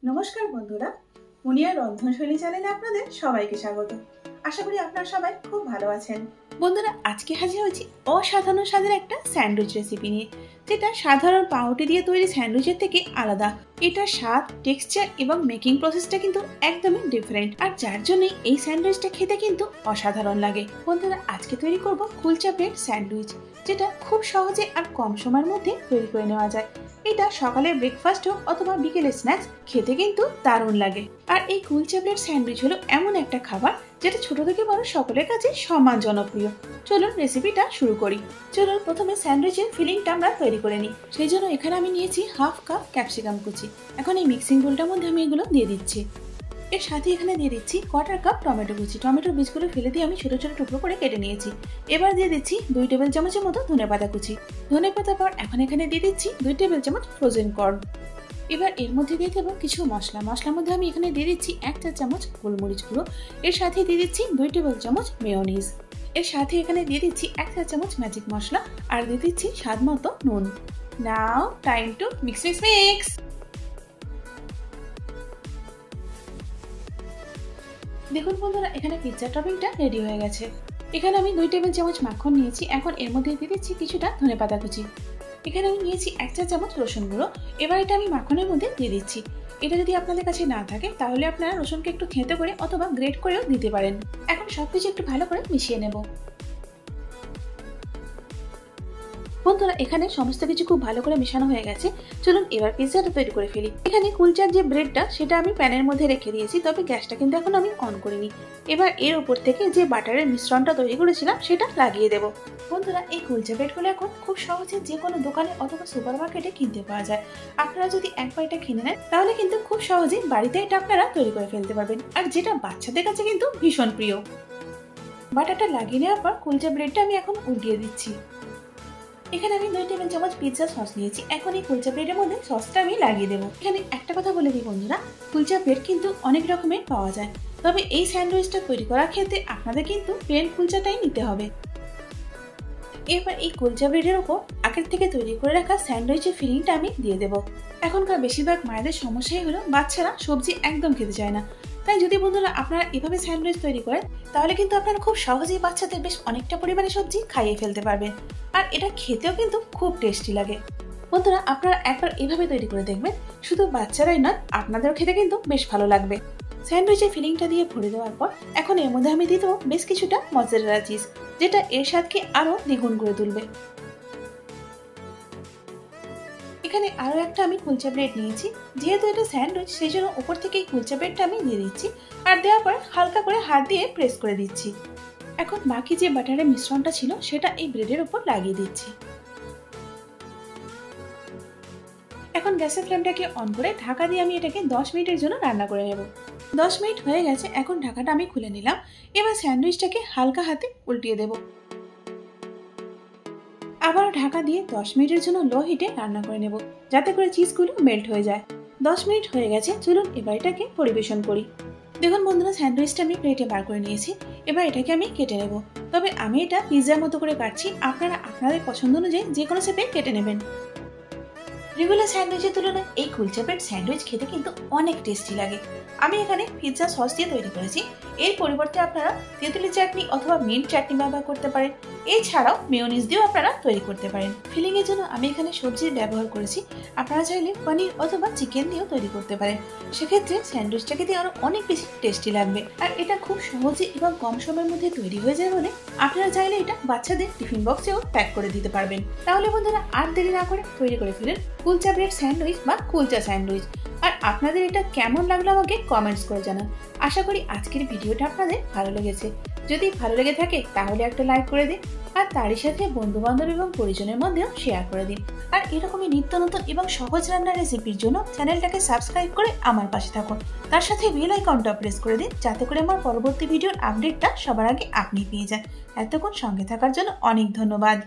নমস্কার বন্ধুরা, মুনিয়ার রন্ধনশৈলী চ্যানেলে আপনাদের সবাইকে স্বাগত। আশা করি আপনারা সবাই খুব ভালো আছেন। বন্ধুরা, আজকে হাজির হয়েছি অসাধারণ স্বাদের একটা স্যান্ডউইচ রেসিপি নিয়ে, যেটা সাধারণ পাউরুটি দিয়ে তৈরি স্যান্ডউইচের থেকে আলাদা। এটার স্বাদ, টেক্সচার এবং মেকিং প্রসেসটা কিন্তু একদমই ডিফারেন্ট, আর যার জন্যই এই স্যান্ডউইচটা খেতে কিন্তু অসাধারণ লাগে। বন্ধুরা, আজকে তৈরি করব কুলচা ব্রেড স্যান্ডউইচ, যেটা খুব সহজে আর কম সময়ের মধ্যে তৈরি করে নেওয়া যায়। এটা সকালের ব্রেকফাস্ট হোক অথবা বিকেলের স্ন্যাক্স, খেতে কিন্তু দারুণ লাগে। আর এই কুলচা ব্রেড স্যান্ডউইচ হলো এমন একটা খাবার যেটা ছোট থেকে বড় সকলের কাছে সমান জনপ্রিয়। চলুন রেসিপিটা শুরু করি। চলুন প্রথমে স্যান্ডউইচের ফিলিংটা আমরা তৈরি করে নিই। সেই জন্য এখানে আমি নিয়েছি হাফ কাপ ক্যাপসিকাম কুচি। এখন এই মিক্সিং বোলটার মধ্যে আমি এগুলো দিয়ে দিচ্ছি। এর সাথে এখানে দিয়ে দিচ্ছি কোয়ার্টার কাপ টমেটো কুচি। টমেটোর বীজগুলো ফেলে দিয়ে আমি ছোট ছোট টুকরো করে কেটে নিয়েছি। এবার দিয়ে দিচ্ছি 2 টেবিল চামচের মতো ধনেপাতা কুচি। ধনেপাতা পর এখন এখানে দিয়ে দিচ্ছি 2 টেবিল চামচ ফ্রোজেন কর্ন। এবার এর মধ্যে দিয়ে দেবো কিছু মশলার মধ্যে আমি এখানে দিয়ে দিচ্ছি 1 চা চামচ গোলমরিচ গুঁড়ো। এর সাথে দিয়ে দিচ্ছি 2 টেবিল চামচ মেয়োনিজ। এর সাথে এখানে দিয়ে দিচ্ছি 1 চা চামচ ম্যাজিক মশলা, আর দিয়ে দিচ্ছি স্বাদ মতো নুন। নাও টাইম টু মিক্স। দেখুন বন্ধুরা, এখানে পিৎজা টপিংটা রেডি হয়ে গেছে। এখানে আমি 2 টেবিল চামচ মাখন নিয়েছি। এখন এর মধ্যে দিয়ে দিচ্ছি কিছুটা ধনেপাতা কুচি। এখানে আমি নিয়েছি 1 চা চামচ রসুন গুঁড়ো। এবার এটা আমি মাখনের মধ্যে দিয়ে দিচ্ছি। এটা যদি আপনাদের কাছে না থাকে তাহলে আপনারা রসুনকে একটু থেঁতো করে অথবা গ্রেট করেও দিতে পারেন। এখন সবকিছু একটু ভালো করে মিশিয়ে নেব। বন্ধুরা, এখানে সমস্ত কিছু খুব ভালো করে মেশানো হয়ে গেছে। চলুন এবার পিৎজাটা তৈরি করে ফেলি। এখানে কুলচার যে ব্রেডটা সেটা আমি প্যানের মধ্যে রেখে দিয়েছি, তবে গ্যাসটা কিন্তু এখন আমি অন করিনি। এবার এর উপর থেকে যে বাটারের মিশ্রণটা তৈরি করেছিলাম সেটা লাগিয়ে দেব। বন্ধুরা, এই কুলচা ব্রেডগুলো এখন খুব সহজে যে কোনো দোকানে অথবা সুপার মার্কেটে কিনতে পাওয়া যায়। আপনারা যদি একবার এটা কিনে নেন তাহলে কিন্তু খুব সহজেই বাড়িতে এটা আপনারা তৈরি করে ফেলতে পারবেন, আর যেটা বাচ্চাদের কাছে কিন্তু ভীষণ প্রিয়। বাটারটা লাগিয়ে নেওয়ার পর কুলচা ব্রেডটা আমি এখন উল্টিয়ে দিচ্ছি। এখানে আমি 2 টেবিল চামচ পিৎজা সস নিয়েছি। এখন এই কুলচা ব্রেডের মধ্যে সসটা আমি লাগিয়ে দেবো। এখানে একটা কথা বলে দিই বন্ধুরা, কুলচা ব্রেড কিন্তু অনেক রকমের পাওয়া যায়, তবে এই স্যান্ডউইচটা তৈরি করার ক্ষেত্রে আপনাদের কিন্তু প্লেন কুলচাটাই নিতে হবে। এবার এই কুলচা ব্রেডের ওপর আগের থেকে তৈরি করে রাখা স্যান্ডউইচের ফিলিংটা আমি দিয়ে দেবো। এখনকার বেশিরভাগ মায়েদের সমস্যাই হলো বাচ্চারা সবজি একদম খেতে চায় না। তাই যদি বন্ধুরা আপনারা এভাবে স্যান্ডউইচ তৈরি করেন তাহলে কিন্তু আপনারা খুব সহজেই বাচ্চাদের বেশ অনেকটা পরিমাণে সবজি খাইয়ে ফেলতে পারবেন, আর এটা খেতেও কিন্তু খুব টেস্টি লাগে। বন্ধুরা, আপনারা একবার এভাবে তৈরি করে দেখবেন, শুধু বাচ্চারাই নয় আপনাদেরও খেতে কিন্তু বেশ ভালো লাগবে। স্যান্ডউইচের ফিলিংটা দিয়ে ভরে দেওয়ার পর এখন এর মধ্যে আমি দিয়ে দেবো বেশ কিছুটা মজারেলা চিজ, যেটা এর স্বাদকে আরো দ্বিগুণ করে তুলবে। এখানে আরো একটা আমি কুলচা ব্রেড নিয়েছি। যেহেতু এটা স্যান্ডউইচ সেই জন্য উপর থেকে এই কুলচা ব্রেডটা আমি দিয়ে দিচ্ছি, আর দেওয়ার পর হালকা করে হাত দিয়ে প্রেস করে দিচ্ছি। এখন বাকি যে বাটারের মিশ্রণটা ছিল সেটা এই ব্রেডের উপর লাগিয়ে দিচ্ছি। এখন গ্যাসের ফ্লেমটাকে অন করে ঢাকা দিয়ে আমি এটাকে 10 মিনিটের জন্য রান্না করে নেব। 10 মিনিট হয়ে গেছে। এখন ঢাকাটা আমি খুলে নিলাম। এবার স্যান্ডউইচটাকে হালকা হাতে উল্টিয়ে দেব। আবার ঢাকা দিয়ে 10 মিনিটের জন্য লো হিটে রান্না করে নেব, যাতে করে চিজগুলো মেল্ট হয়ে যায়। 10 মিনিট হয়ে গেছে। চলুন এবার এটাকে পরিবেশন করি। দেখুন বন্ধুরা, স্যান্ডউইচটা আমি প্লেটে বার করে নিয়েছি। এবার এটাকে আমি কেটে নেব, তবে আমি এটা পিৎজার মতো করে কাটছি। আপনারা আপনাদের পছন্দ অনুযায়ী যে কোনো শেপে কেটে নেবেন। রেগুলার স্যান্ডউইচের তুলনায় এই কুলচা ব্রেড স্যান্ডউইচ খেতে কিন্তু অনেক টেস্টি লাগে। আমি এখানে পিৎজা সস দিয়ে তৈরি করেছি। এর পরিবর্তে আপনারা তেঁতুলি চাটনি অথবা মিন্ট চাটনি ব্যবহার করতে পারেন। এছাড়াও মেয়োনিজ দিয়েও আপনারা তৈরি করতে পারেন। ফিলিং এর জন্য আমি এখানে সবজির ব্যবহার করেছি। আপনারা চাইলে পনির অথবা চিকেন দিয়েও তৈরি করতে পারেন। সেক্ষেত্রে স্যান্ডউইচটা খেতে আরো অনেক বেশি টেস্টি লাগবে, আর এটা খুব সহজে এবং কম সময়ের মধ্যে তৈরি হয়ে যায় বলে আপনারা চাইলে এটা বাচ্চাদের টিফিন বক্সেও প্যাক করে দিতে পারবেন। তাহলে বন্ধুরা, আর দেরি না করে তৈরি করে ফেলেন কুলচা ব্রেড স্যান্ডউইচ বা কুলচা স্যান্ডউইচ। আর আপনাদের এটা কেমন লাগলো আমাকে কমেন্টস করে জানান। আশা করি আজকের ভিডিওটা আপনাদের ভালো লেগেছে। যদি ভালো লেগে থাকে তাহলে একটা লাইক করে দিন, আর তারই সাথে বন্ধু বান্ধব এবং পরিজনের মধ্যেও শেয়ার করে দিন। আর এরকমই নিত্য নতুন এবং সহজ রান্নার রেসিপির জন্য চ্যানেলটাকে সাবস্ক্রাইব করে আমার পাশে থাকুন। তার সাথে বেল আইকনটা প্রেস করে দিন, যাতে করে আমার পরবর্তী ভিডিওর আপডেটটা সবার আগে আপনি পেয়ে যান। এতক্ষণ সঙ্গে থাকার জন্য অনেক ধন্যবাদ।